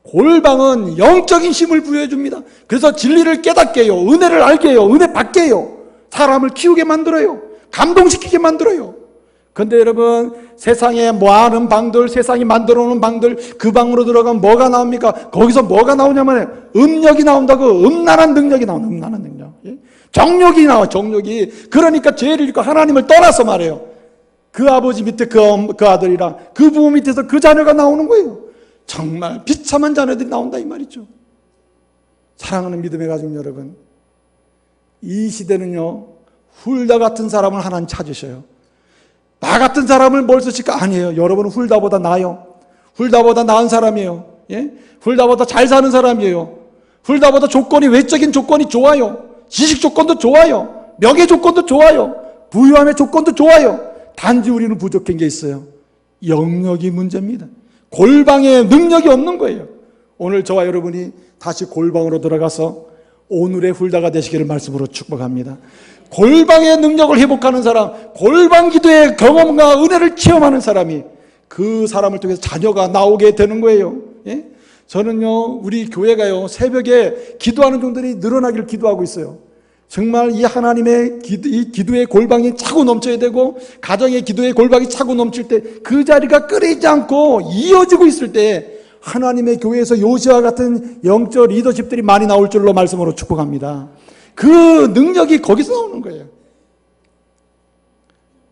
Speaker 1: 골방은 영적인 힘을 부여해 줍니다. 그래서 진리를 깨닫게 해요. 은혜를 알게 해요. 은혜 받게 해요. 사람을 키우게 만들어요. 감동시키게 만들어요. 그런데 여러분, 세상에 많은 방들, 세상이 만들어 놓은 방들, 그 방으로 들어가면 뭐가 나옵니까? 거기서 뭐가 나오냐면 음력이 나온다고. 음란한 능력이 나온다. 음란한 능력. 정욕이 나와. 정욕이. 그러니까 죄를 짓고 하나님을 떠나서 말해요. 그 아버지 밑에 그 아들이랑 그 부모 밑에서 그 자녀가 나오는 거예요. 정말 비참한 자녀들이 나온다 이 말이죠. 사랑하는 믿음의 가족 여러분, 이 시대는요, 훌다 같은 사람을 하나님 찾으셔요. 나 같은 사람을 뭘 쓰실까? 아니에요. 여러분은 훌다보다 나아요. 훌다보다 나은 사람이에요. 예? 훌다보다 잘 사는 사람이에요. 훌다보다 조건이, 외적인 조건이 좋아요. 지식 조건도 좋아요. 명예 조건도 좋아요. 부유함의 조건도 좋아요. 단지 우리는 부족한 게 있어요. 영역이 문제입니다. 골방에 능력이 없는 거예요. 오늘 저와 여러분이 다시 골방으로 들어가서 오늘의 훌다가 되시기를 말씀으로 축복합니다. 골방의 능력을 회복하는 사람, 골방 기도의 경험과 은혜를 체험하는 사람이 그 사람을 통해서 자녀가 나오게 되는 거예요. 예? 저는요, 우리 교회가요, 새벽에 기도하는 종들이 늘어나기를 기도하고 있어요. 정말 이 하나님의 이 기도의 골방이 차고 넘쳐야 되고, 가정의 기도의 골방이 차고 넘칠 때 그 자리가 끊이지 않고 이어지고 있을 때 하나님의 교회에서 요시와 같은 영적 리더십들이 많이 나올 줄로 말씀으로 축복합니다. 그 능력이 거기서 나오는 거예요.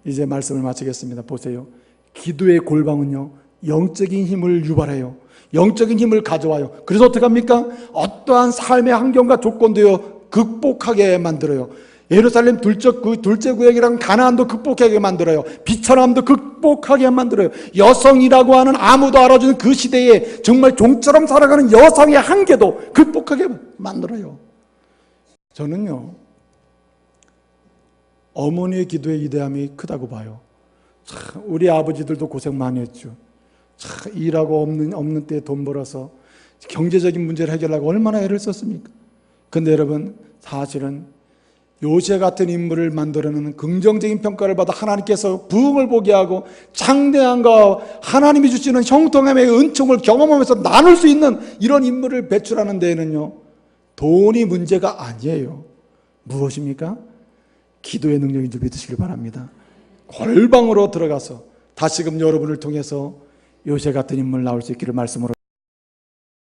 Speaker 1: 이제 말씀을 마치겠습니다. 보세요. 기도의 골방은요, 영적인 힘을 유발해요. 영적인 힘을 가져와요. 그래서 어떻게 합니까? 어떠한 삶의 환경과 조건도요, 극복하게 만들어요. 예루살렘 둘째 구역이랑 가나안도 극복하게 만들어요. 비천함도 극복하게 만들어요. 여성이라고 하는 아무도 알아주는 그 시대에 정말 종처럼 살아가는 여성의 한계도 극복하게 만들어요. 저는요, 어머니의 기도의 위대함이 크다고 봐요. 참, 우리 아버지들도 고생 많이 했죠. 참, 일하고 없는 때에 돈 벌어서 경제적인 문제를 해결하고 얼마나 애를 썼습니까? 근데 여러분, 사실은 요새 같은 인물을 만들어내는 긍정적인 평가를 받아 하나님께서 부흥을 보게 하고 창대함과 하나님이 주시는 형통함의 은총을 경험하면서 나눌 수 있는 이런 인물을 배출하는 데에는요, 돈이 문제가 아니에요. 무엇입니까? 기도의 능력인 줄 믿으시길 바랍니다. 골방으로 들어가서 다시금 여러분을 통해서 요새 같은 인물 나올 수 있기를 말씀으로